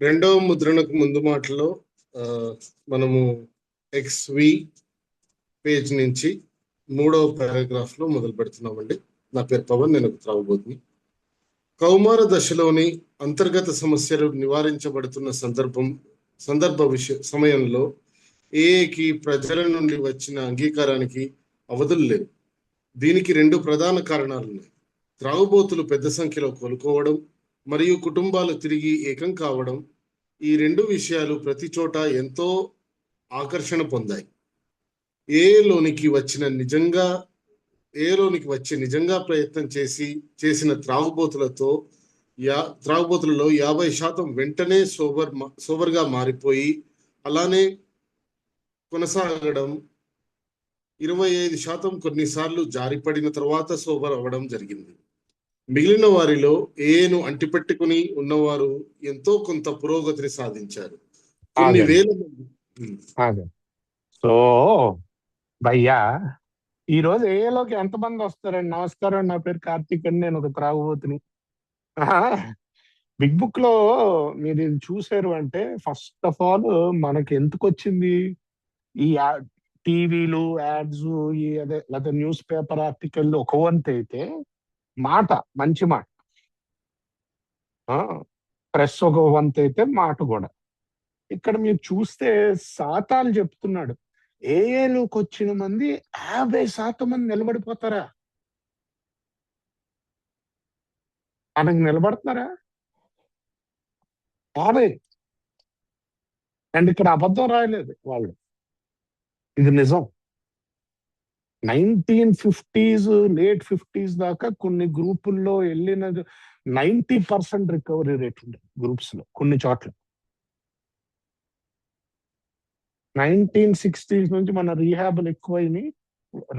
రెండవ ముద్రణకు ముందు మాటలో ఆ, మనము XV పేజ్ నుంచి 3వ పారాగ్రాఫ్ లో మొదలు పెడుతున్నామండి. నా పేరు పవన్, నేను ఒక త్రాగుబోతుని. కౌమార దశలోని అంతర్గత సమస్యలు నివారించబడుతున్న సమయంలో ఏఏకి ప్రజల నుండి వచ్చిన అంగీకారానికి అవధులు లేవు. దీనికి రెండు ప్రధాన కారణాలున్నాయి. త్రాగుబోతులు పెద్ద సంఖ్యలో కోలుకోవడం మరియు కుటుంబాలు తిరిగి ఏకం కావడం. ఈ రెండు విషయాలు ప్రతి చోట ఎంతో ఆకర్షణ పొందాయి. ఏలోనికి వచ్చి నిజంగా ప్రయత్నం చేసిన త్రాగుబోతులలో 50% వెంటనే సోబర్గా మారిపోయి అలానే కొనసాగడం, 25% కొన్నిసార్లు జారిపడిన తర్వాత సోబర్ అవ్వడం జరిగింది. మిగిలిన వారిలో ఏను అంటిపెట్టుకుని ఉన్నవారు ఎంతో కొంత పురోగతిని సాధించారు. కొన్ని వేల మంది. సో భయ్యా, ఈ రోజు ఏలోకి ఎంతమంది వస్తారండి? నమస్కారం, నా పేరు కార్తీక్ అండి, నేను ఒక త్రాగుబోతుని. బిగ్ బుక్ లో మీరు ఇది చూసారు అంటే, ఫస్ట్ ఆఫ్ ఆల్ మనకి ఎందుకు వచ్చింది ఈ టీవీలు యాడ్స్, అదే లేదా న్యూస్ పేపర్ ఆర్టికల్ ఒక వంతు అయితే, మాట మంచి మాట, ప్రెస్ ఒక వంతు అయితే మాట కూడా. ఇక్కడ మీరు చూస్తే శాతాలు చెప్తున్నాడు. ఏఏలోకి వచ్చిన మంది 50% మంది నిలబడిపోతారా? మనకు నిలబడుతున్నారా? 50. అండ్ ఇక్కడ అబద్ధం రాయలేదు వాళ్ళు, ఇది నిజం. 1950s లేట్ 50s దాకా కొన్ని గ్రూపుల్లో వెళ్ళిన 90% రికవరీ రేట్ ఉండేది గ్రూప్స్ లో కొన్ని చోట్ల. 1960s నుంచి మన రీహాబ్లు ఎక్కువైనాయి,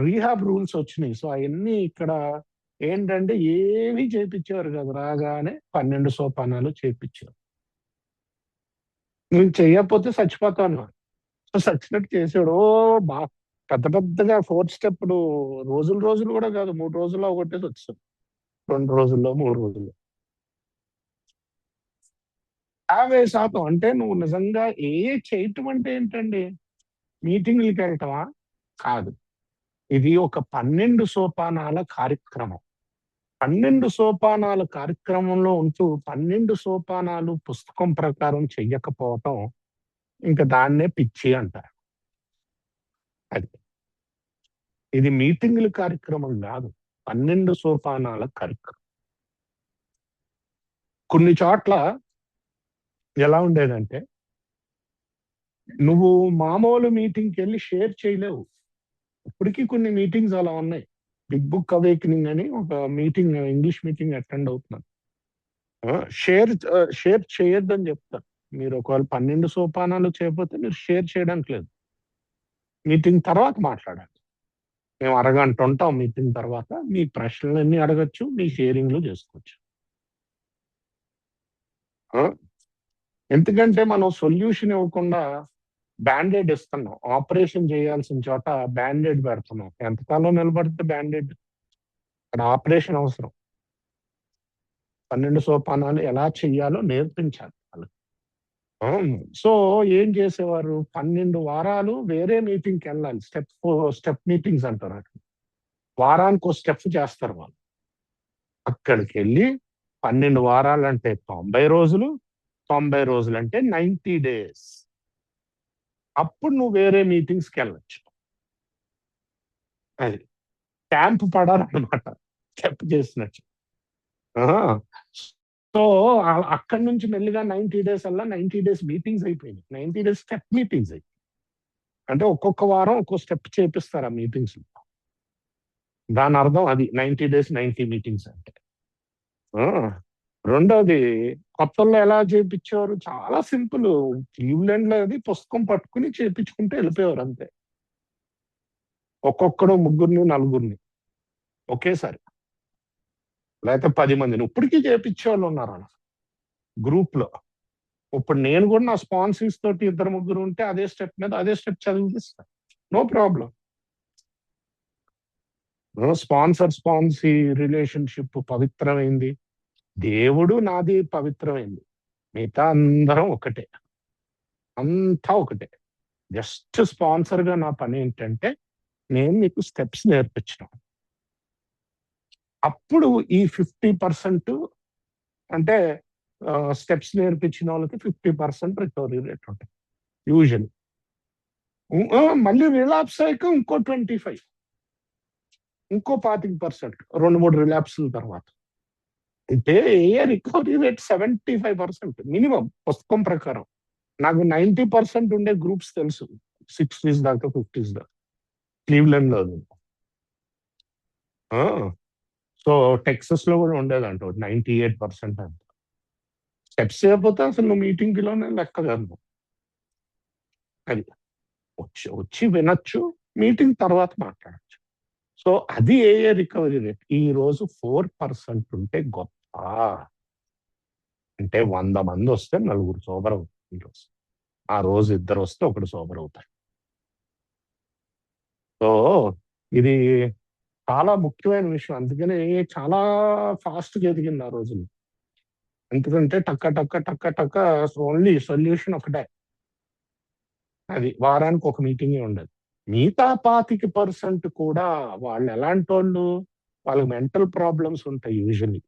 రీహాబ్ రూల్స్ వచ్చినాయి. సో అవన్నీ ఇక్కడ ఏంటంటే ఏమీ చేయించేవారు కాదు, రాగానే 12 సోపానాలు చేయించారు. నువ్వు చెయ్యకపోతే చచ్చిపోతాను. సో చచ్చినట్టు చేసాడు. పెద్ద పెద్దగా 4 స్టెప్లు రోజులు కూడా కాదు, 3 రోజుల్లో ఒకటేసి వచ్చాడు, 2 రోజుల్లో 3 రోజుల్లో. 50% అంటే నువ్వు నిజంగా చేయటం అంటే ఏంటండి? మీటింగ్లకి వెళ్ళటమా? కాదు. ఇది ఒక 12 సోపానాల కార్యక్రమం. 12 సోపానాల కార్యక్రమంలో ఉంటూ 12 సోపానాలు పుస్తకం ప్రకారం చెయ్యకపోవటం, ఇంకా దాన్నే పిచ్చి అంటారు. అది ఇది మీటింగుల కార్యక్రమం కాదు, 12 సోపానాల కార్యక్రమం. కొన్ని చోట్ల ఎలా ఉండేదంటే, నువ్వు మామూలు మీటింగ్కి వెళ్ళి షేర్ చేయలేవు. ఇప్పటికీ కొన్ని మీటింగ్స్ అలా ఉన్నాయి. బిగ్ బుక్ అవేకనింగ్ అని ఒక మీటింగ్, ఇంగ్లీష్ మీటింగ్ అటెండ్ అవుతున్నాను. షేర్ చేయొద్దని చెప్తారు. మీరు ఒకవేళ 12 సోపానాలు చేయకపోతే మీరు షేర్ చేయడానికి లేదు. మీటింగ్ తర్వాత మాట్లాడాలి. మేము అరగంట ఉంటాం మీటింగ్ తర్వాత, మీ ప్రశ్నలన్నీ అడగచ్చు, మీ షేరింగ్లు చేసుకోవచ్చు. ఎందుకంటే మనం సొల్యూషన్ ఇవ్వకుండా బ్యాండేడ్ ఇస్తున్నాం. ఆపరేషన్ చేయాల్సిన చోట బ్యాండేడ్ పెడుతున్నాం. ఎంతకాలం నిలబడితే బ్యాండేడ్? అక్కడ ఆపరేషన్ అవసరం. 12 సోపానాలు ఎలా చెయ్యాలో నేర్పించాలి వాళ్ళకి. సో ఏం చేసేవారు? 12 వారాలు వేరే మీటింగ్కి వెళ్ళాలి. స్టెప్ మీటింగ్స్ అంటారు. వారానికి ఒక స్టెప్ చేస్తారు వాళ్ళు. అక్కడికి వెళ్ళి 12 వారాలు అంటే 90 రోజులు, 90 రోజులు అంటే 90 days. అప్పుడు నువ్వు వేరే మీటింగ్స్కి వెళ్ళచ్చు. అది క్యాంప్ పడాలన్నమాట, స్టెప్ చేసినట్టు. సో అక్కడి నుంచి మెల్లిగా 90 days అలా 90 days మీటింగ్స్ అయిపోయినాయి. 90 days స్టెప్ మీటింగ్స్ అయిపోయి, అంటే ఒక్కొక్క వారం ఒక్కో స్టెప్ చేపిస్తారు ఆ మీటింగ్స్. దాని అర్థం అది 90 days 90 మీటింగ్స్ అంటే. రెండోది, కొత్తల్లో ఎలా చేయించేవారు? చాలా సింపుల్. క్లీవ్లాండ్ లో అది పుస్తకం పట్టుకుని చేయించుకుంటే వెళ్ళిపోయేవారు అంతే. ఒక్కొక్కడు 3 4 ఒకేసారి, లేకపోతే 10 మందిని. ఇప్పటికీ చేయించేవాళ్ళు ఉన్నారు అలా గ్రూప్ లో. ఇప్పుడు నేను కూడా నా స్పాన్సర్స్ తోటి 2 3 ఉంటే అదే స్టెప్ మీద అదే స్టెప్ చదివిస్తా, నో ప్రాబ్లం. స్పాన్సీ రిలేషన్షిప్ పవిత్రమైంది, దేవుడు నాది పవిత్రమైంది. మిగతా అందరం ఒకటే, అంతా ఒకటే. జస్ట్ స్పాన్సర్గా నా పని ఏంటంటే నేను మీకు స్టెప్స్ నేర్పించడం. అప్పుడు ఈ 50% అంటే స్టెప్స్ నేర్పించిన వాళ్ళకి 50% రికవరీ రేట్ ఉంటుంది యూజువల్లీ. మళ్ళీ రిలాప్స్ అయ్యాక ఇంకో 25, ఇంకో 25%, 2-3 రిలాప్స్ల తర్వాత. అంటే ఏ రికవరీ రేట్ 75% మినిమం పుస్తకం ప్రకారం. నాకు 90% ఉండే గ్రూప్స్ తెలుసు, 60s దాకా 50s దాకా క్లీవ్లాండ్ లో. సో టెక్సస్ లో కూడా ఉండేదంట 98% అంట. స్టెప్స్ చేయకపోతే అసలు నువ్వు మీటింగ్ లోనే లెక్క కాదు. అది వచ్చి వచ్చి వినొచ్చు, మీటింగ్ తర్వాత మాట్లాడచ్చు. సో అది ఏ రికవరీ రేట్. ఈ రోజు 4% ఉంటే గొప్ప. అంటే 100 మంది వస్తే 4 సోబర్ అవుతారు ఈరోజు. ఆ రోజు 2 వస్తే 1 సోబర్ అవుతారు. సో ఇది చాలా ముఖ్యమైన విషయం. అందుకనే చాలా ఫాస్ట్గా ఎదిగింది ఆ రోజులు. ఎందుకంటే టక్క టక్క టక్క టక్క ఓన్లీ సొల్యూషన్ ఒకటే. అది వారానికి ఒక మీటింగే ఉండదు. మిగతా 25% కూడా వాళ్ళు ఎలాంటోళ్ళు, వాళ్ళకి మెంటల్ ప్రాబ్లమ్స్ ఉంటాయి యూజువల్లీ.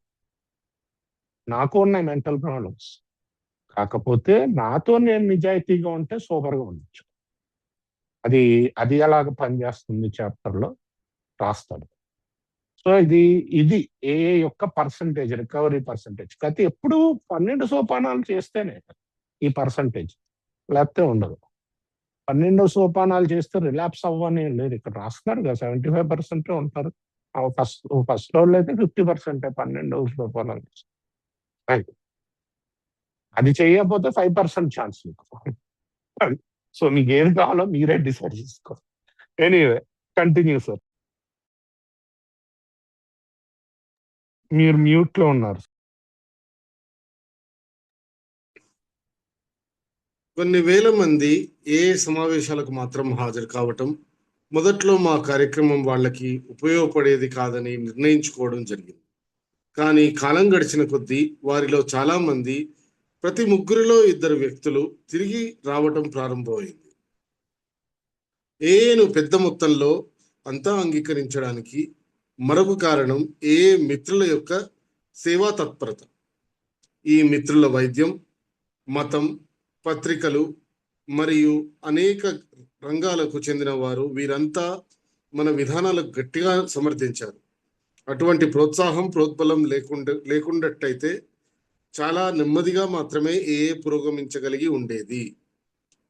నాకు ఉన్నాయి మెంటల్ ప్రాబ్లమ్స్. కాకపోతే నాతో నేను నిజాయితీగా ఉంటే సూపర్‌గా ఉండొచ్చు. అది అది ఎలాగ పనిచేస్తుంది చాప్టర్‌లో రాస్తాడు. సో ఇది ఏఏ యొక్క పర్సెంటేజ్, రికవరీ పర్సెంటేజ్. కాకపోతే ఎప్పుడు 12 సోపానాలు చేస్తేనే ఈ పర్సెంటేజ్, లేకపోతే ఉండదు. 12 సోపానాలు చేస్తే రిలాప్స్ అవ్వని లేదు. ఇక్కడ రాస్తున్నారు కదా 75% ఉంటారు. ఫస్ట్ రోజులో అయితే 50% 12 సోపానాలు. అది అది చేయకపోతే 5% ఛాన్స్ మీకు. సో మీకు ఏది కావాలో మీరే డిసైడ్ చేసుకోండి. Anyway continue sir. మీరు మ్యూట్ లో ఉన్నారు. కొన్ని వేల మంది ఏ సమావేశాలకు మాత్రం హాజరు కావటం మొదట్లో మా కార్యక్రమం వాళ్ళకి ఉపయోగపడేది కాదని నిర్ణయించుకోవడం జరిగింది. కానీ కాలం గడిచిన కొద్దీ వారిలో చాలా మంది, ప్రతి 3లో 2 వ్యక్తులు తిరిగి రావటం ప్రారంభమైంది. ఏఏను పెద్ద మొత్తంలో అంతా అంగీకరించడానికి మరొక కారణం ఏఏ మిత్రుల యొక్క సేవా తత్పరత. ఈ మిత్రుల వైద్యం, మతం, పత్రికలు మరియు అనేక రంగాలకు చెందిన వారు, వీరంతా మన విధానాలకు గట్టిగా సమర్థించారు. అటువంటి ప్రోత్సాహం, ప్రోద్బలం లేకుండాట్టయితే చాలా నెమ్మదిగా మాత్రమే ఏఏ పురోగమించగలిగి ఉండేది.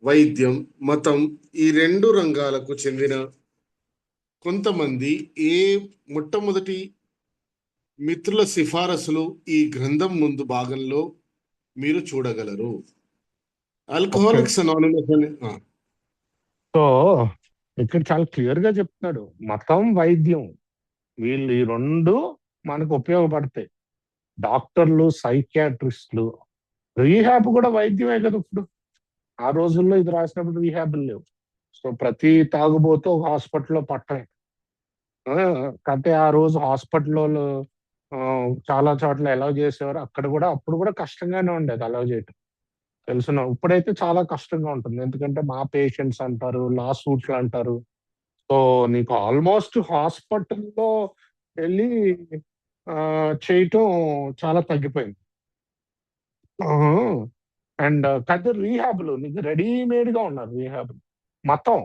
వైద్యం, మతం, ఈ 2 రంగాలకు చెందిన కొంతమంది మొట్టమొదటి మిత్రుల సిఫారసులు ఈ గ్రంథం ముందు భాగంలో మీరు చూడగలరు. ఆల్కహాలిక్స్ అనానిమస్ అని. సో ఇక్కడ చాలా క్లియర్ గా చెప్తున్నాడు, మతం, వైద్యం వీళ్ళు ఈ 2 మనకు ఉపయోగపడతాయి. డాక్టర్లు, సైకియాట్రిస్టులు, రీహాబ్ కూడా వైద్యమే కదా ఇప్పుడు. ఆ రోజుల్లో ఇది రాసినప్పుడు రీహాబ్లు లేవు. సో ప్రతి తాగుబోతూ ఒక హాస్పిటల్లో పట్టమే. కాకపోతే ఆ రోజు హాస్పిటల్లో చాలా చోట్ల అలౌ చేసేవారు. అప్పుడు కూడా కష్టంగానే ఉండేది అలౌ చేయటం. తెలుసునా? ఇప్పుడైతే చాలా కష్టంగా ఉంటుంది. ఎందుకంటే మా పేషెంట్స్ అంటారు, లా సూట్లు అంటారు. సో నీకు ఆల్మోస్ట్ హాస్పిటల్లో వెళ్ళి చేయటం చాలా తగ్గిపోయింది. అండ్ కాకపోతే రీహాబ్లు నీకు రెడీమేడ్ గా ఉన్నారు. రీహాబ్, మతం,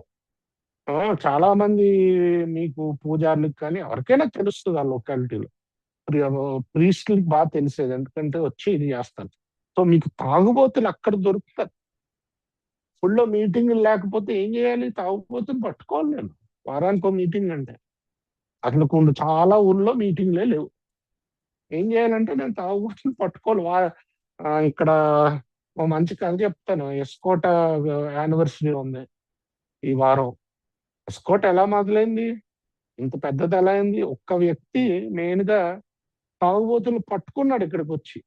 చాలా మంది మీకు పూజారులకు కానీ ఎవరికైనా తెలుస్తుంది ఆ లొకాలిటీలో. ప్రీస్ట్లకి బాగా తెలిసేది, ఎందుకంటే వచ్చి ఇది చేస్తాను. సో మీకు తాగుబోతులు అక్కడ దొరుకుతారు. ఫుల్లో మీటింగ్ లేకపోతే ఏం చేయాలి? తాగుబోతులు పట్టుకోవాలి నేను. వారానికి ఒక మీటింగ్ అంటే అట్లా చాలా ఊర్లో మీటింగ్లే లేవు. ఏం చేయాలంటే నేను తాగుబోతులు పట్టుకోవాలి. ఇక్కడ ఓ మంచి కథ చెప్తాను. ఎస్కోట యానివర్సరీ ఉంది ఈ వారం. ఎస్కోట ఎలా మొదలైంది, ఇంత పెద్దది ఎలా అయింది? ఒక్క వ్యక్తి మెయిన్ గా తాగుబోతులు పట్టుకున్నాడు ఇక్కడికి వచ్చి.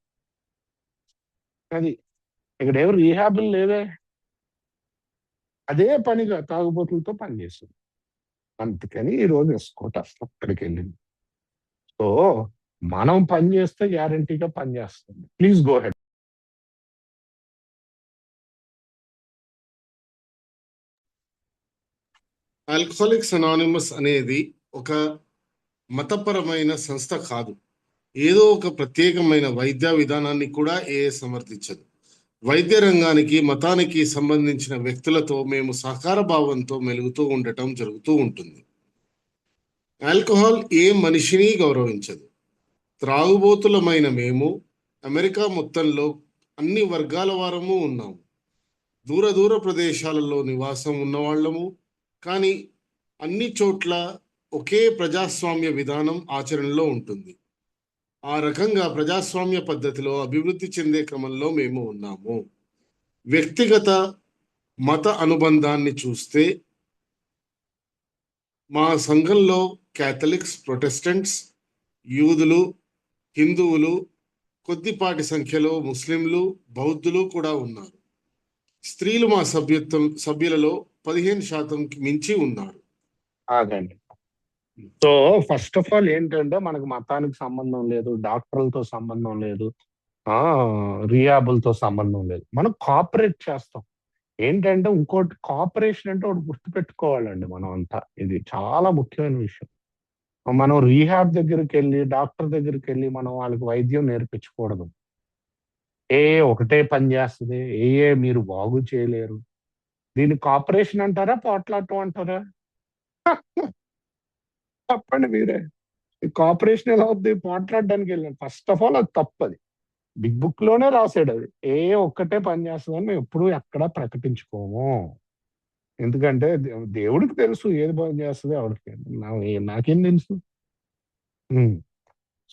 అది ఇక్కడ ఎవరు రీహాబులు లేవే. అదే పనిగా తాగుబోతులతో పనిచేస్తుంది. అందుకని ఈ రోజు ఎస్కోట అక్కడికి వెళ్ళింది. సో మనం పని చేస్తే గ్యారంటీగా పని చేస్తుంది. Please go head. Alcoholics anonymous అనేది ఒక మతపరమైన సంస్థ కాదు. ఏదో ఒక ప్రత్యేకమైన వైద్య విధానాన్ని కూడా సమర్థించదు. వైద్య రంగానికి, మతానికి సంబంధించిన వ్యక్తులతో మేము సహకార భావంతో మెలుగుతూ ఉండటం జరుగుతూ ఉంటుంది. ఆల్కహాల్ ఏ మనిషిని గౌరవించదు. త్రాగుబోతులమైన మేము అమెరికా మొత్తంలో అన్ని వర్గాల వారము ఉన్నాము. దూర దూర ప్రదేశాలలో నివాసం ఉన్నవాళ్ళము, కానీ అన్ని చోట్ల ఒకే ప్రజాస్వామ్య విధానం ఆచరణలో ఉంటుంది. ఆ రకంగా ప్రజాస్వామ్య పద్ధతిలో అభివృద్ధి చెందే క్రమంలో మేము ఉన్నాము. వ్యక్తిగత మత అనుబంధాన్ని చూస్తే మా సంఘంలో క్యాథలిక్స్, ప్రొటెస్టెంట్స్, యూదులు, హిందువులు, కొద్దిపాటి సంఖ్యలో ముస్లింలు, బౌద్ధులు కూడా ఉన్నారు. స్త్రీలు మా సభ్యులలో 15% మించి ఉన్నారు. ఆగండి. సో ఫస్ట్ ఆఫ్ ఆల్ ఏంటంటే మనకు మతానికి సంబంధం లేదు, డాక్టర్లతో సంబంధం లేదు, రియాబులతో సంబంధం లేదు. మనం కోఆపరేట్ చేస్తాం. ఏంటంటే ఇంకోటి కోఆపరేషన్ అంటే ఒకటి గుర్తుపెట్టుకోవాలండి. మనం అంతా ఇది చాలా ముఖ్యమైన విషయం. మనం రీహాబ్ దగ్గరికి వెళ్ళి, డాక్టర్ దగ్గరికి వెళ్ళి మనం వాళ్ళకి వైద్యం నేర్పించకూడదు. ఒకటే పని చేస్తుంది, మీరు బాగు చేయలేరు. దీన్ని కోఆపరేషన్ అంటారా, పోట్లాటం అంటారా? చెప్పండి మీరే. కోఆపరేషన్ ఎలా అవుద్ది? పోట్లాడడానికి వెళ్ళాను. ఫస్ట్ ఆఫ్ ఆల్ అది తప్పది. బిగ్ బుక్ లోనే రాసాడు అది. ఒక్కటే పని చేస్తుందని మేము ఎప్పుడు ఎక్కడా ప్రకటించుకోము. ఎందుకంటే దేవుడికి తెలుసు ఏది పని చేస్తుంది ఎవరికి. నాకేం తెలుసు.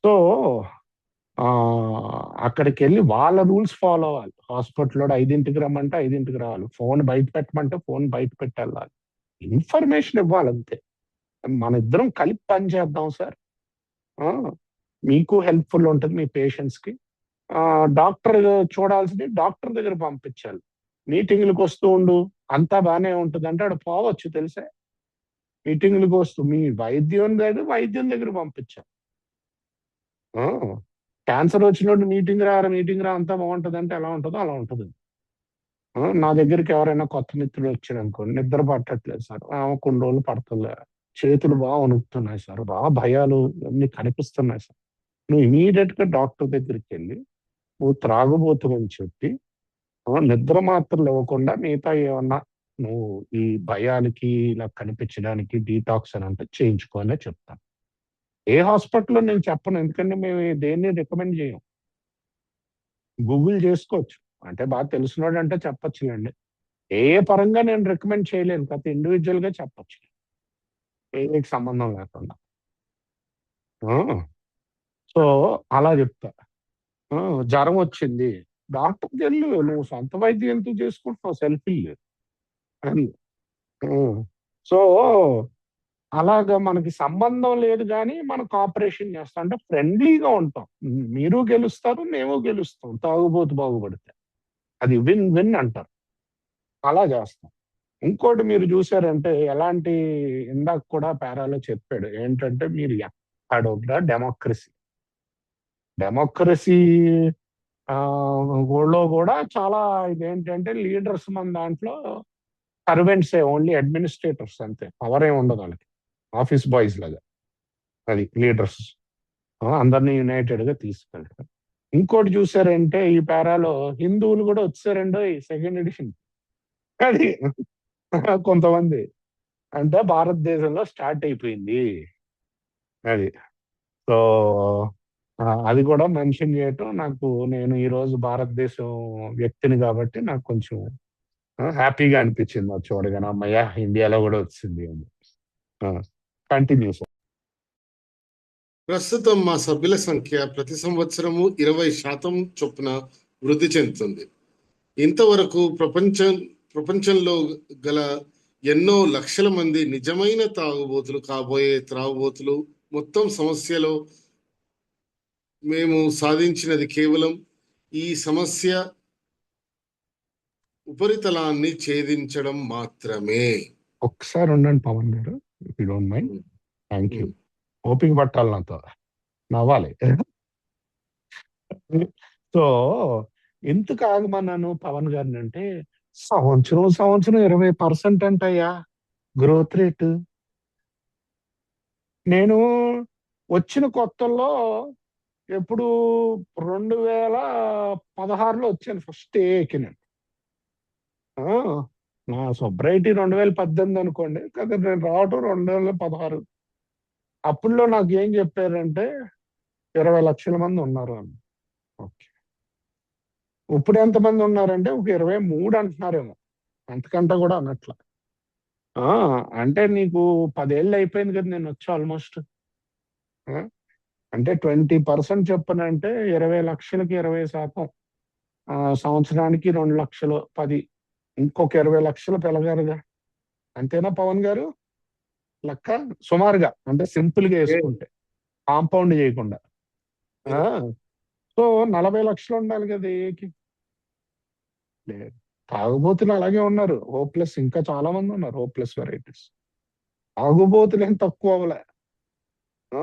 సో అక్కడికి వెళ్ళి వాళ్ళ రూల్స్ ఫాలో అవ్వాలి. హాస్పిటల్లో 5ంటికి రమ్మంటే 5ంటికి రావాలి. ఫోన్ బయట పెట్టమంటే ఫోన్ బయట పెట్టి వెళ్ళాలి. ఇన్ఫర్మేషన్ ఇవ్వాలి అంతే. మన ఇద్దరం కలిపి పని చేద్దాం సార్. మీకు హెల్ప్ఫుల్ ఉంటుంది మీ పేషెంట్స్ కి. డాక్టర్ చూడాల్సింది డాక్టర్ దగ్గర పంపించాలి. మీటింగ్లకు వస్తూ ఉండు, అంతా బాగానే ఉంటుంది అంటే ఆడు పోవచ్చు తెలుసా. మీటింగ్లకు వస్తూ మీ వైద్యం దగ్గర పంపించాలి. క్యాన్సర్ వచ్చినప్పుడు మీటింగ్ రా అంతా బాగుంటుంది అంటే ఎలా ఉంటుందో అలా ఉంటుంది. నా దగ్గరికి ఎవరైనా కొత్త మిత్రులు వచ్చారు అనుకోండి, నిద్ర పట్టట్లేదు సార్, కొన్ని రోజులు పడుతుంది, చేతులు బాగా వణుకుతున్నాయి సార్, బాగా భయాలు అన్ని కనిపిస్తున్నాయి సార్. నువ్వు ఇమీడియట్ గా డాక్టర్ దగ్గరికి వెళ్ళి నువ్వు త్రాగుబోతుని చెప్పి నిద్ర మాత్రలు ఇవ్వకుండా మిగతా ఏమన్నా నువ్వు ఈ భయానికి ఇలా కనిపించడానికి డీటాక్స్ అని అంటే చేయించుకోనే చెప్తాను. ఏ హాస్పిటల్లో నేను చెప్పను, ఎందుకంటే మేము దేన్ని రికమెండ్ చేయం. గూగుల్ చేసుకోవచ్చు, అంటే బాగా తెలిసినోడు అంటే చెప్పచ్చులేండి. పరంగా నేను రికమెండ్ చేయలేను, కాకపోతే ఇండివిజువల్ గా చెప్పచ్చు, ఏకి సంబంధం లేకుండా. సో అలా చెప్తా. జ్వరం వచ్చింది, డాక్టర్కి వెళ్ళు, నువ్వు సొంత వైద్యం ఎందుకు చేసుకుంటున్నావు, సెల్ఫీ. సో అలాగా మనకి సంబంధం లేదు, కానీ మనం కోఆపరేషన్ చేస్తాం, అంటే ఫ్రెండ్లీగా ఉంటాం. మీరు గెలుస్తారు, మేము గెలుస్తాం, తాగుబోతు బాగుపడితే అది విన్ విన్ అంటారు. అలా చేస్తాం. ఇంకోటి మీరు చూసారంటే ఎలాంటి, ఇందాక కూడా పారాలో చెప్పాడు ఏంటంటే, మీరు ఎక్కడ డెమోక్రసీ ఊళ్ళో కూడా చాలా ఇదేంటంటే లీడర్స్ మన దాంట్లో సర్వెంట్సే, ఓన్లీ అడ్మినిస్ట్రేటర్స్ అంతే, పవర్ ఏమి ఉండదు వాళ్ళకి, ఆఫీస్ బాయ్స్ లాగా. అది లీడర్స్ అందరినీ యునైటెడ్ గా తీసుకెళ్తారు. ఇంకోటి చూసారంటే ఈ పారాలో హిందువులు కూడా వచ్చారండి సెకండ్ ఎడిషన్. అది కొంతమంది అంటే భారతదేశంలో స్టార్ట్ అయిపోయింది అది. సో అది కూడా మెన్షన్ చేయటం నాకు, నేను ఈ రోజు భారతదేశం వ్యక్తిని కాబట్టి నాకు కొంచెం హ్యాపీగా అనిపించింది అది చూడగానే, అమ్మయ్య ఇండియాలో కూడా వచ్చింది అని. Continue sir. ప్రస్తుతం మా సభ్యుల సంఖ్య ప్రతి సంవత్సరము 20% చొప్పున వృద్ధి చెందుతుంది. ఇంతవరకు ప్రపంచంలో గల ఎన్నో లక్షల మంది నిజమైన తాగుబోతులు కాబోయే త్రాగుబోతులు. మొత్తం సమస్యలో మేము సాధించినది కేవలం ఈ సమస్య ఉపరితలాన్ని ఛేదించడం మాత్రమే. ఒకసారి ఉండండి పవన్ గారు, if you don't mind. Thank you. ఓపిక పట్టాలి నాతో, నవ్వాలి. సో ఎందుకు ఆగమన్నాను పవన్ గారిని అంటే, సంవత్సరం 20% అంటయ్యా. Growth rate. నేను వచ్చిన కొత్తల్లో ఎప్పుడు 2016లో వచ్చాను ఫస్ట్ ఏకి నేను. ఆ, నా సొబ్రైటీ 2018 అనుకోండి, కదా నేను రావటం 2016. అప్పుడులో నాకు ఏం చెప్పారంటే 20 లక్షల మంది ఉన్నారు అని. ఓకే. ఇప్పుడు ఎంతమంది ఉన్నారంటే ఒక 23 అంటున్నారేమో, అంతకంటే కూడా అన్నట్ల. ఆ, అంటే నీకు 10 ఏళ్ళు అయిపోయింది కదా నేను వచ్చి ఆల్మోస్ట్. అంటే 20% చెప్పనంటే 20 లక్షలకి 20%. సంవత్సరానికి 2 లక్షలు 10, ఇంకొక 20 లక్షలు పెరగాలిగా. అంతేనా పవన్ గారు? లెక్క సుమారుగా, అంటే సింపుల్ గా వేసుకుంటే, కాంపౌండ్ చేయకుండా. ఆ, సో 40 లక్షలు ఉండాలి కదా ఏకి. లేదు, తాగుబోతులు అలాగే ఉన్నారు. హోప్లెస్ ఇంకా చాలా మంది ఉన్నారు, హోప్లెస్ వెరైటీస్. తాగుబోతులు ఏం తక్కువ అవ్వలే. ఆ,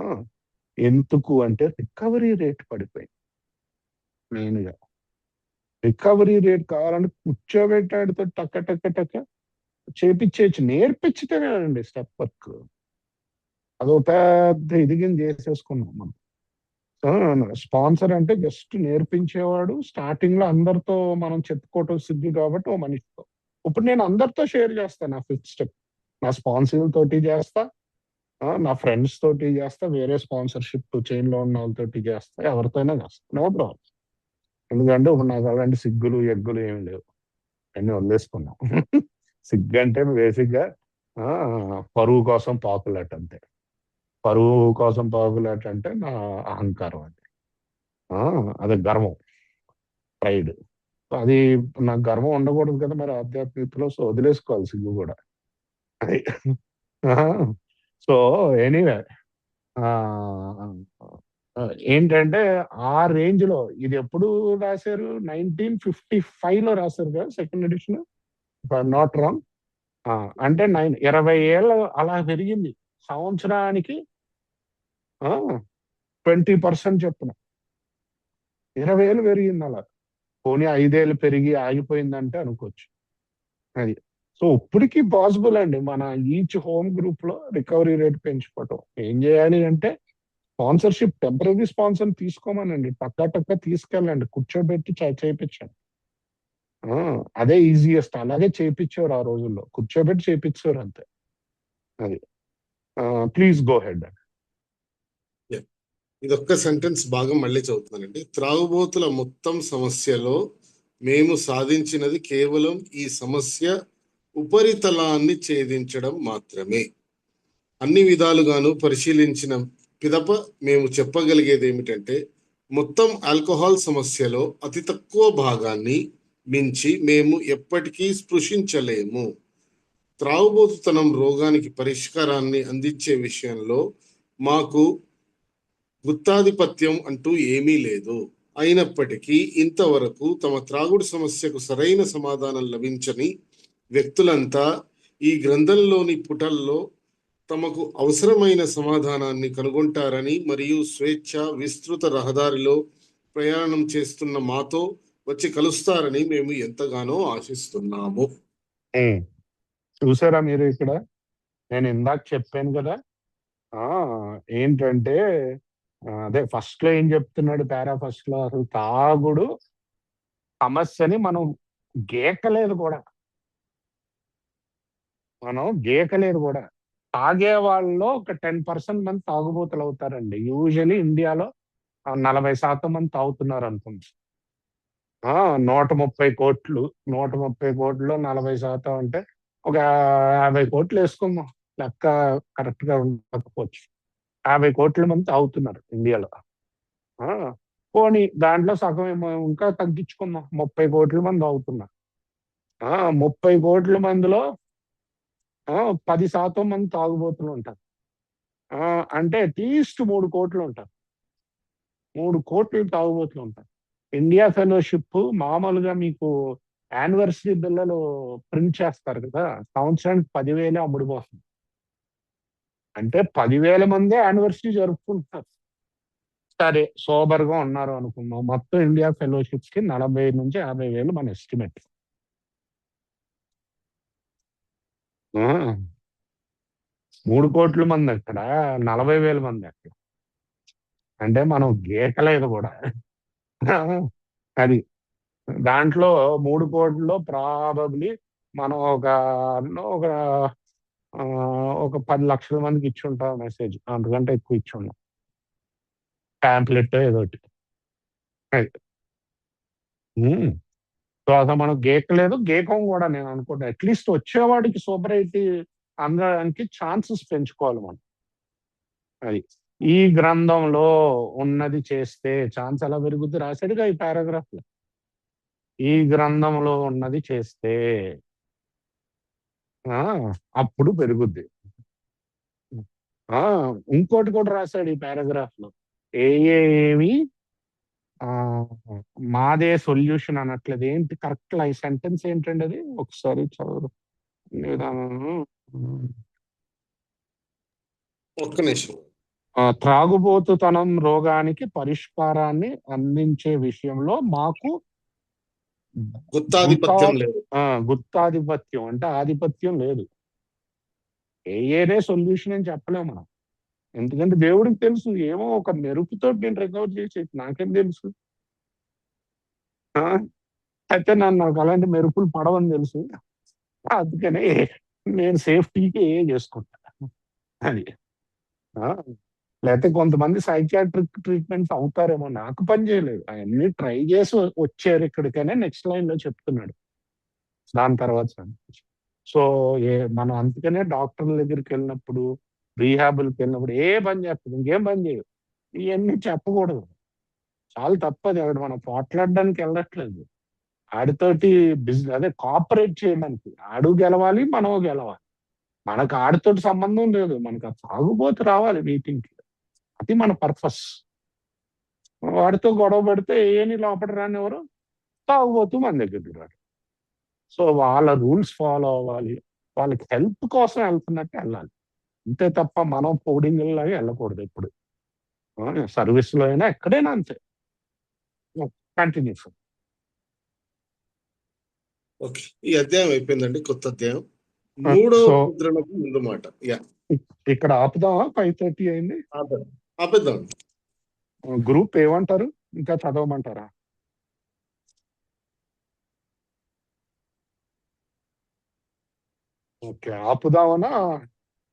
ఎందుకు అంటే రికవరీ రేట్ పడిపోయింది మెయిన్ గా. రికవరీ రేట్ కావాలంటే కూర్చోబెట్టాడితో టక్క టక్క టక్క చేపించేయచ్చు, నేర్పించితేనేనండి స్టెప్ వర్క్. అదో పెద్ద ఇదిగిన చేసేసుకున్నాం మనం. స్పాన్సర్ అంటే జస్ట్ నేర్పించేవాడు. స్టార్టింగ్ లో అందరితో మనం చెప్పుకోవటం సిద్ధి కాబట్టి ఓ మనిషితో. ఇప్పుడు నేను అందరితో షేర్ చేస్తాను నా ఫిఫ్త్ స్టెప్. నా స్పాన్సర్ తోటి చేస్తా, నా ఫ్రెండ్స్ తోటి చేస్తా, వేరే స్పాన్సర్షిప్ చైన్ లో ఉన్న వాళ్ళతోటి చేస్తా, ఎవరితోనే చేస్తా, నో ప్రాబ్లం. ఎందుకంటే ఇప్పుడు నాకు అలాంటి సిగ్గులు ఎగ్గులు ఏమి లేవు, అన్ని వదిలేసుకున్నాం. సిగ్గు అంటే బేసిక్ గా పరువు కోసం పాకులాట అంతే. పరువు కోసం పాకులాట అంటే నా అహంకారం అది. అది గర్వం, ప్రైడ్. అది నాకు గర్వం ఉండకూడదు కదా మరి ఆధ్యాత్మికతలో. సో వదిలేసుకోవాలి సిగ్గు కూడా. అది. సో ఎనీవే, ఏంటంటే ఆ రేంజ్ లో ఇది ఎప్పుడు రాశారు? 1955 లో రాశారు కదా సెకండ్ ఎడిషన్, నాట్ రాంగ్. అంటే 20 ఏళ్ళు అలా పెరిగింది సంవత్సరానికి. 20% చెప్పున 20 ఏళ్ళు పెరిగింది అలా. పోనీ 5 ఏళ్ళు పెరిగి ఆగిపోయిందంటే అనుకోవచ్చు అది. సో ఇప్పటికీ పాసిబుల్ అండి మన ఈచ్ హోమ్ గ్రూప్ లో రికవరీ రేట్ పెంచుకోవటం. ఏం చేయాలి అంటే స్పాన్సర్షిప్, టెంపరీ స్పాన్సర్ తీసుకోమనండి, టక్కా టక్కా తీసుకెళ్ళండి, కూర్చోబెట్టి చేయించండి. అదే ఈజియెస్ట్. అలాగే చేయించేవారు ఆ రోజుల్లో, కూర్చోబెట్టి చేయించేవారు అంతే. అది. Please go ahead. ఇదొక్క సెంటెన్స్ బాగా మళ్ళీ చదువుతున్నానండి. త్రాగుబోతుల మొత్తం సమస్యలో మేము సాధించినది కేవలం ఈ సమస్య ఉపరితలాన్ని ఛేదించడం మాత్రమే. అన్ని విధాలుగాను పరిశీలించిన పిదప మేము చెప్పగలిగేది ఏమిటంటే మొత్తం ఆల్కహాల్ సమస్యలో అతి తక్కువ భాగాన్ని మించి మేము ఎప్పటికీ స్పృశించలేము. త్రాగుబోతుతనం రోగానికి పరిష్కారాన్ని అందించే విషయంలో మాకు గుత్తాధిపత్యం అంటూ ఏమీ లేదు. అయినప్పటికీ ఇంతవరకు తమ త్రాగుడు సమస్యకు సరైన సమాధానం లభించని వ్యక్తులంతా ఈ గ్రంథంలోని పుటల్లో తమకు అవసరమైన సమాధానాన్ని కనుగొంటారని మరియు స్వేచ్ఛ విస్తృత రహదారిలో ప్రయాణం చేస్తున్న మాతో వచ్చి కలుస్తారని మేము ఎంతగానో ఆశిస్తున్నాము. చూసారా మీరు ఇక్కడ? నేను ఇందాక చెప్పాను కదా, ఏంటంటే అదే ఫస్ట్ లో ఏం చెప్తున్నాడు, పారా ఫస్ట్ లో అసలు తాగుడు సమస్యని మనం గీకలేదు కూడా. తాగే వాళ్ళలో ఒక 10% మంది తాగుబోతులు అవుతారండి. యూజువలీ ఇండియాలో 40% మంది తాగుతున్నారు అనుకుంది. 130 కోట్లు, 130 కోట్లలో 40% అంటే ఒక 50 కోట్లు వేసుకుందాం, లెక్క కరెక్ట్ గా ఉండకపోవచ్చు. 50 కోట్ల మంది తాగుతున్నారు ఇండియాలో. పోనీ దాంట్లో సగం ఏమో ఇంకా తగ్గించుకుందాం, 30 కోట్ల మంది తాగుతున్నారు. 30 కోట్ల మందిలో 10% మంది తాగుబోతులు ఉంటారు. అంటే అట్లీస్ట్ 3 కోట్లు ఉంటారు. 3 కోట్లు తాగుబోతులు ఉంటారు. ఇండియా ఫెలోషిప్ మామూలుగా మీకు యానివర్సరీ బిల్లలు ప్రింట్ చేస్తారు కదా, సంవత్సరానికి 10,000 అమ్ముడుపోతుంది. అంటే 10,000 మందే యానివర్సరీ జరుపుకుంటున్నారు. సరే సోబర్ గా ఉన్నారు అనుకుందాం, మొత్తం ఇండియా ఫెలోషిప్స్ కి 40 నుంచి 50,000 మన ఎస్టిమేట్. 3 కోట్ల మంది అక్కడ, 40,000 మంది అక్కడ. అంటే మనం గీకలేదు కూడా. అది దాంట్లో 3 కోట్లలో ప్రాబబ్లీ మనం ఒక ఆ, ఒక 10 లక్షల మందికి ఇచ్చి ఉంటాం మెసేజ్, అంతకంటే ఎక్కువ ఇచ్చి ఉన్నాం, ప్యాంప్లెట్ ఏదో ఒకటి. అది. ఉమ్. సో అసలు మనం గీకలేదు, గీకం కూడా నేను అనుకుంటా. అట్లీస్ట్ వచ్చేవాడికి సూపరైటీ అందడానికి ఛాన్సెస్ పెంచుకోవాలి మనం. అది ఈ గ్రంథంలో ఉన్నది చేస్తే ఛాన్స్ ఎలా పెరుగుద్ది రాశాడుగా ఈ పారాగ్రాఫ్ లో. ఈ గ్రంథంలో ఉన్నది చేస్తే ఆ అప్పుడు పెరుగుద్ది. ఆ ఇంకోటి కూడా రాశాడు ఈ పారాగ్రాఫ్ లో, ఏమి ఆ మాదే సొల్యూషన్ అనట్లేదు. ఏంటి కరెక్ట్ ఈ సెంటెన్స్ ఏంటండి అది, ఒకసారి చదువు. నిదానం. ఒక్క నిమిషం. త్రాగుబోతుతనం రోగానికి పరిష్కారాన్ని అందించే విషయంలో మాకు గుత్తాధిపత్యం లేదు. గుత్తాధిపత్యం అంటే ఆధిపత్యం లేదు. ఏనే సొల్యూషన్ అని చెప్పలేము మనం, ఎందుకంటే దేవుడికి తెలుసు. ఏమో ఒక మెరుపుతో నేను రికవర్ చేసి నాకేం తెలుసు. ఆ, అయితే నాకు అలాంటి మెరుపులు పడవని తెలుసు. అందుకనే నేను సేఫ్టీకి చేసుకుంటా. అది ఆ, లేకపోతే కొంతమంది సైకియాట్రిక్ ట్రీట్మెంట్స్ అవుతారేమో, నాకు పని చేయలేదు. అవన్నీ ట్రై చేసి వచ్చారు ఇక్కడికనే నెక్స్ట్ లైన్ లో చెప్తున్నాడు దాని తర్వాత. సో మనం అందుకనే డాక్టర్ల దగ్గరికి వెళ్ళినప్పుడు, రీహాబుల్కి వెళ్ళినప్పుడు ఏ పని చేస్తుంది, ఇంకేం పని చేయదు, ఇవన్నీ చెప్పకూడదు. చాలా తప్పది. ఆవిడ మనం పోట్లాడడానికి వెళ్ళట్లేదు, ఆడితోటి బిజినెస్ అదే కోఆపరేట్ చేయడానికి. ఆడు గెలవాలి, మనం గెలవాలి. మనకు ఆడితోటి సంబంధం లేదు, మనకు ఆ తాగుబోతు రావాలి మీటింగ్కి, అది మన పర్పస్. వాడితో గొడవ పడితే ఏని లోపల రానివ్వరు, తాగుబోతు మన దగ్గరికి రాడు. సో వాళ్ళ రూల్స్ ఫాలో అవ్వాలి, వాళ్ళకి హెల్ప్ కోసం వెళ్తున్నట్టు వెళ్ళాలి, అంతే తప్ప మనం పౌడింగ్లాగా వెళ్ళకూడదు ఎప్పుడు. సర్వీస్ లో అయినా ఎక్కడైనా అంతే. కంటిన్యూ. ఓకే, ఈ అధ్యాయం అయిపోయిందండి. కొత్త అధ్యాయం, 3వ సో ముద్రణకు ముందు మాట. యా, ఇక్కడ ఆపుదామా? 5:30 అయింది. ఆపేద్దాం. గ్రూప్ ఏమంటారు, ఇంకా చదవమంటారా? ఓకే, ఆపుదామనా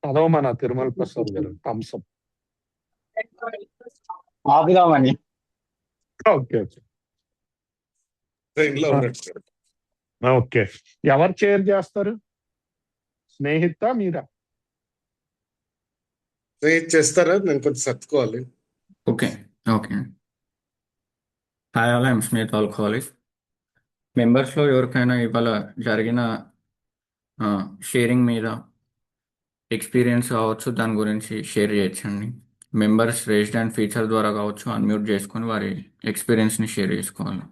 చదవమనా తిరుమల ప్రసాద్ గారు? థమ్స్అప్. ఆపుదామని. ఓకే ట్రైన్ లో ఉన్నట్టు. ఓకే, ఎవరు షేర్ చేస్తారు? స్నేహిత మీరా? చేస్తారా? నేను కొంచెం సర్దుకోవాలి. Okay. Hi all, I'm Smith alcoholic. మెంబర్స్లో ఎవరికైనా ఇవాళ జరిగిన షేరింగ్ మీద ఎక్స్పీరియన్స్ కావచ్చు, దాని గురించి షేర్ చేయొచ్చండి. మెంబర్స్ రేజ్డ్ హ్యాండ్ ఫీచర్ ద్వారా కావచ్చు, అన్మ్యూట్ చేసుకొని వారి ఎక్స్పీరియన్స్ని షేర్ చేసుకోవాలి.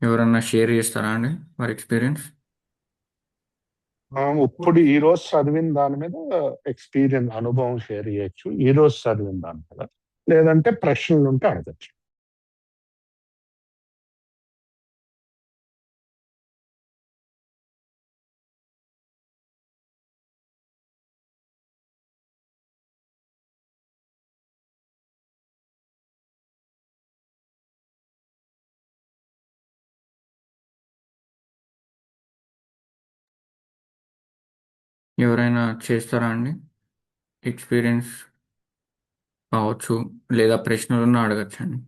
ఎవరన్నా షేర్ చేస్తారా అండి వారి ఎక్స్పీరియన్స్? ఇప్పుడు ఈ రోజు చదివిన దాని మీద ఎక్స్పీరియన్స్, అనుభవం షేర్ చేయొచ్చు. ఈ రోజు చదివిన దాని మీద, లేదంటే ప్రశ్నలు ఉంటే అడగచ్చు. ఎవరైనా చేస్తారా అండి? ఎక్స్పీరియన్స్ కావచ్చు, లేదా ప్రశ్నలను అడగచ్చండి.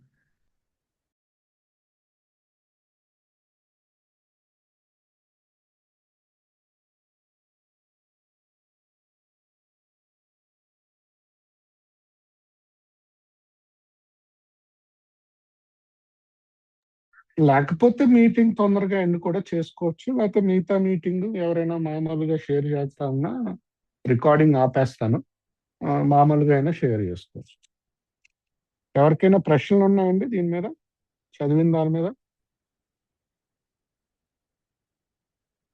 లేకపోతే మీటింగ్ తొందరగా ఎండ్ కూడా చేసుకోవచ్చు. లేకపోతే మిగతా మీటింగ్ ఎవరైనా మామూలుగా షేర్ చేస్తామన్నా రికార్డింగ్ ఆపేస్తాను, మామూలుగా అయినా షేర్ చేసుకోవచ్చు. ఎవరికైనా ప్రశ్నలు ఉన్నాయండి దీని మీద, చదివిన దాని మీద?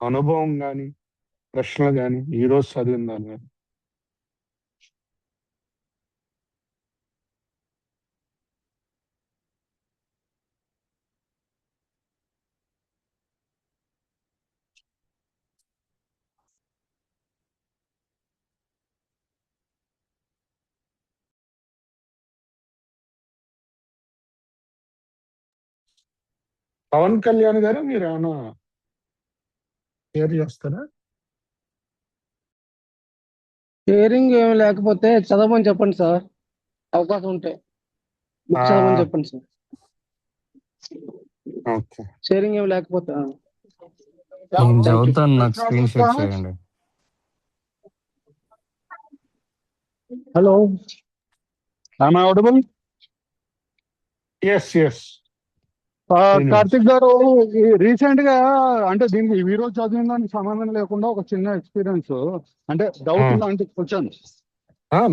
అనుభవం కానీ ప్రశ్నలు కానీ ఈ రోజు చదివిన దాని మీద? పవన్ కళ్యాణ్ గారు మీరు ఏమైనా షేర్ చేస్తారా? షేరింగ్ ఏం లేకపోతే చదవమని చెప్పండి సార్, అవకాశం ఉంటే బుక్ ఆ, చదవమని చెప్పండి సార్. ఓకే. షేరింగ్ ఏం లేకపోతే నేను థ్యాంక్ యూ. చదువుతాను, నాకు స్క్రీన్ షేర్ చేయండి. Hello, I audible? Yes yes Karthik garu, recent గా అంటే దీనికి ఈ రోజు చదివిన దానికి సంబంధం లేకుండా ఒక చిన్న ఎక్స్పీరియన్స్, అంటే డౌట్ లాంటి క్వశ్చన్.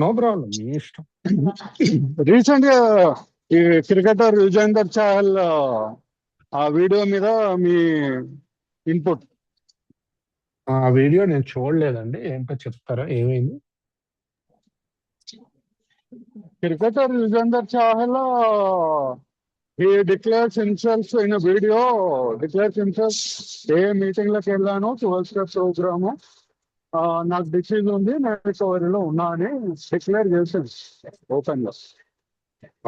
నో ప్రాబ్లం, మీ ఇష్టం. రీసెంట్ గా ఈ క్రికెటర్ యుజేందర్ చాహల్ ఆ వీడియో మీద మీ ఇన్పుట్. ఆ వీడియో నేను చూడలేదండి, ఏంటో చెప్తారా ఏమైంది? Cricketer Yuzvendra Chahal he declares himself in a video, declares himself ఏ మీటింగ్ లకు వెళ్ళాను 12 స్టెప్ ప్రోగ్రాము, నాకు డిసీజ్ ఉంది, నేను రికవరీలో ఉన్నా అని డిక్లేర్ చేశాను ఓపెన్ గా.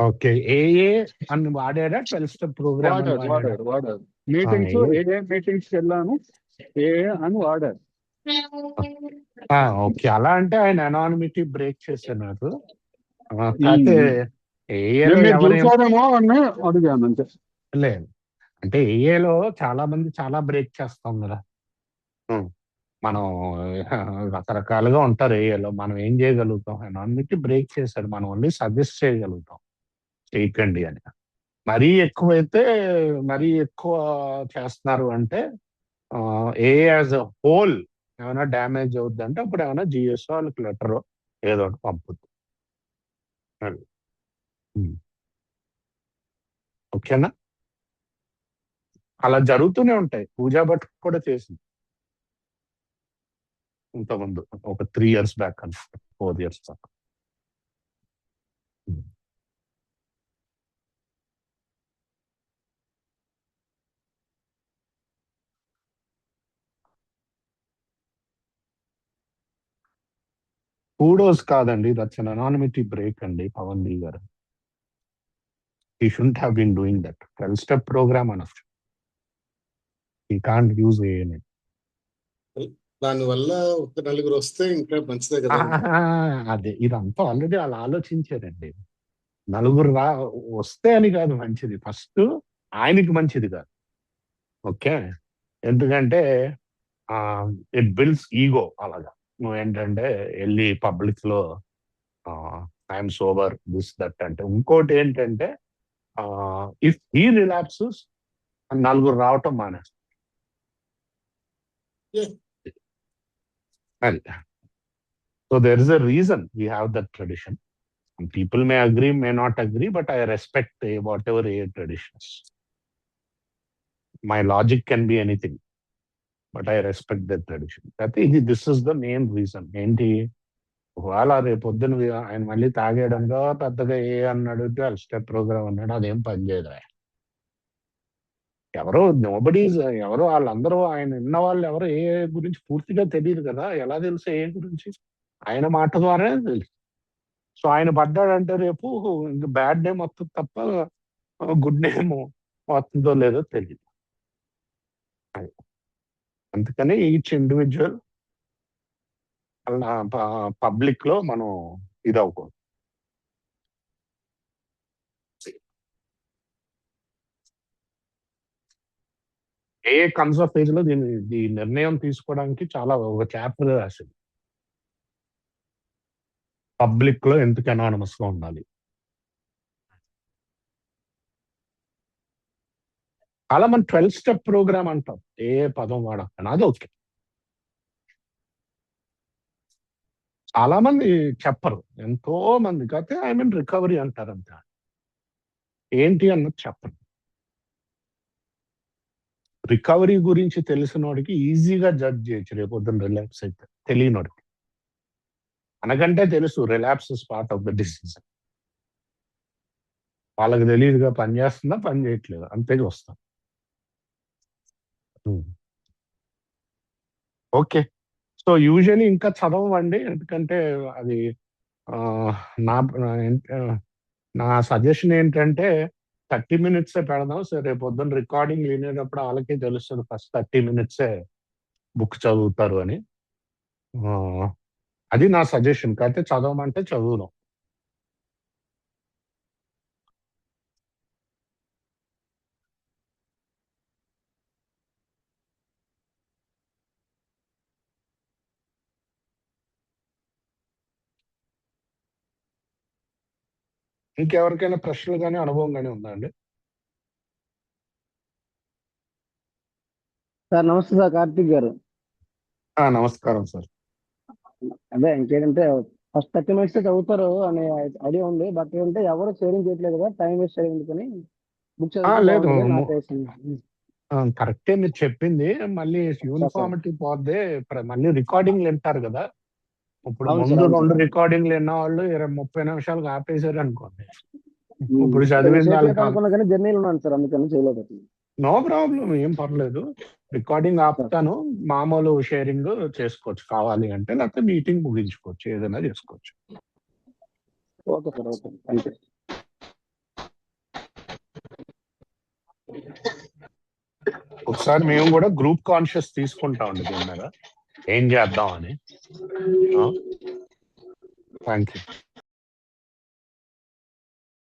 ఓకే, ఏఏ అని వాడాడా? 12 స్టెప్ ప్రోగ్రామ్ వాడాడు మీటింగ్స్, ఏ మీటింగ్స్ వెళ్ళాను ఏ అని వాడారు. ఓకే, అలా అంటే ఆయన అనానిమిటీ బ్రేక్ చేస్తున్నారు. అయితే ఏఏలో మీరు ఎవరేం చూసారేమో అని అడిగాను అంతే. లేదు, అంటే ఏఏలో చాలా మంది చాలా బ్రేక్ చేస్తాం కదా. మనం రకరకాలుగా ఉంటారు ఏఏలో, మనం ఏం చేయగలుగుతాం? అనానిమిటీ బ్రేక్ చేశాడు, మనం ఓన్లీ సజెస్ట్ చేయగలుగుతాం చేయకండి అని. మరీ ఎక్కువైతే, మరీ ఎక్కువ చేస్తున్నారు అంటే ఏ యాజ్ అ హోల్ ఏమైనా డ్యామేజ్ అవుద్ది అంటే అప్పుడు ఏమైనా జిఎస్ఓ వాళ్ళకి లెటర్ ఏదో ఒకటి పంపుద్ది. అది. ఓకేనా? అలా జరుగుతూనే ఉంటాయి. పూజా భట్ కూడా చేసింది ఇంతకుముందు, ఒక 3 years బ్యాక్ అని, 4 years బ్యాక్. కూడోస్ కాదండి, దట్స్ అన్ అనానిమిటీ బ్రేక్ అండి Pavan B garu. He shouldn't have been doing that. 12 step programme అనొచ్చు, హీ కాంట్ యూజ్ ఏఎన్ఏ. దానివల్ల ఒక నలుగురు వస్తే ఇంకా మంచిదే కదా. అదే, ఇదంతా ఆల్రెడీ వాళ్ళు ఆలోచించారండి. నలుగురు వస్తే అని కాదు మంచిది, ఫస్ట్ ఆయనకి మంచిది కాదు. ఓకే, ఎందుకంటే ఇట్ బిల్డ్స్ ఈగో. అలాగా నువ్వు ఏంటంటే వెళ్ళి పబ్లిక్ లో ఐఎమ్ సోబర్ దిస్ దట్ అంటే. ఇంకోటి ఏంటంటే ఇఫ్ హీ రిలాప్సెస్ నలుగురు రావటం మానేస్తారు. Yeah. అది. So there is a reason we have that tradition. Some people may agree, may not agree, but I respect whatever traditions. My logic can be anything, but I respect that tradition. This is the main reason. ఏంటి, ఒకవేళ రేపు పొద్దున ఆయన మళ్ళీ తాగేయడంగా పెద్దగా ఏ అన్నాడు, 12 step programme అన్నాడు, అదేం పనిచేయదు. ఎవరో ఎవరో వాళ్ళందరూ ఆయన విన్న వాళ్ళు ఎవరో ఏ గురించి పూర్తిగా తెలియదు కదా. ఎలా తెలుసు ఏ గురించి? ఆయన మాట ద్వారానే తెలుసు. సో ఆయన పడ్డాడంటే రేపు ఇంకా బ్యాడ్ నేమ్ వస్తుంది తప్ప గుడ్ నేమ్ వస్తుందో లేదో తెలియదు. అందుకని ఈచ్ ఇండివిజువల్ పబ్లిక్ లో మనం ఇది అవ్వకూడదు. ఏ కమ్స్ ఆఫ్ ఏజ్ లో ఈ నిర్ణయం తీసుకోవడానికి చాలా ఒక చాప్టర్ రాసింది. పబ్లిక్ లో ఎందుకు అనానమస్ గా ఉండాలి. అలా మనం 12 స్టెప్ ప్రోగ్రామ్ అంటాం, ఏ పదం వాడక్కన, అది ఓకే. చాలా మంది చెప్పరు, ఎంతో మంది కాకపోతే ఐ మీన్ రికవరీ అంటారు అంతే. ఏంటి అన్నది చెప్పరు. రికవరీ గురించి తెలిసిన వాడికి ఈజీగా జడ్జ్ చేయొచ్చు రేపు పొద్దున్న రిలాప్స్ అయితే. తెలియనోడికి అనకంటే తెలుసు relapse is part of the disease. వాళ్ళకి తెలియదుగా పని చేస్తుందా పని చేయట్లేదు, అంతే చూస్తాం. ఓకే, సో యూజువలీ ఇంకా చదవండి, ఎందుకంటే అది నా సజెషన్ ఏంటంటే 30 మినిట్సే పెడదాం. సో రేపు పొద్దున్న రికార్డింగ్ వినేటప్పుడు వాళ్ళకే తెలుస్తుంది ఫస్ట్ 30 మినిట్సే బుక్ చదువుతారు అని. అది నా సజెషన్. అయితే చదవమంటే చదువుదాం. ఇంకెవరికైనా ప్రశ్నలు కానీ అనుభవం కానీ ఉందా అండి? సార్ నమస్తే సార్, కార్తీక్ గారు. నమస్కారం సార్. అదే ఇంకేంటంటే ఫస్ట్ 30 మినిట్స్ చదువుతారు అనే ఐడియా ఉంది. బట్ ఏంటంటే ఎవరు షేరింగ్ చేయట్లేదు కదా, టైం వేస్ట్ చేయడం ఎందుకని బుక్ చదివితే లేదు బాగుంటుంది నా ఉద్దేశం. కరెక్టే మీరు చెప్పింది. మళ్ళీ యూనిఫామిటీ పోద్దే. మళ్ళీ రికార్డింగ్లు వింటారు కదా. ఇప్పుడు అవును ముందు సార్, అవును 2 సార్. రికార్డింగ్లు విన్న వాళ్ళు 30 నిమిషాలకు ఆపేశారు అనుకోండి. ఇప్పుడు చదివిన సేఫ్ వాళ్ళకి అనుకున్నా కానీ జర్నీలో ఉన్నాను సార్, అందుకని చేయలేదు. నో ప్రాబ్లం, ఏం పర్లేదు. రికార్డింగ్ ఆపుతాను, మామూలు షేరింగ్ చేసుకోవచ్చు కావాలి అంటే, లేకపోతే మీటింగ్ ముగించుకోవచ్చు, ఏదైనా చేసుకోవచ్చు. Okay sir, okay, thank you. ఒకసారి మేము కూడా గ్రూప్ కాన్షియస్ తీసుకుంటామండి దీని మీద ఏం చేద్దాం అని. Thank you.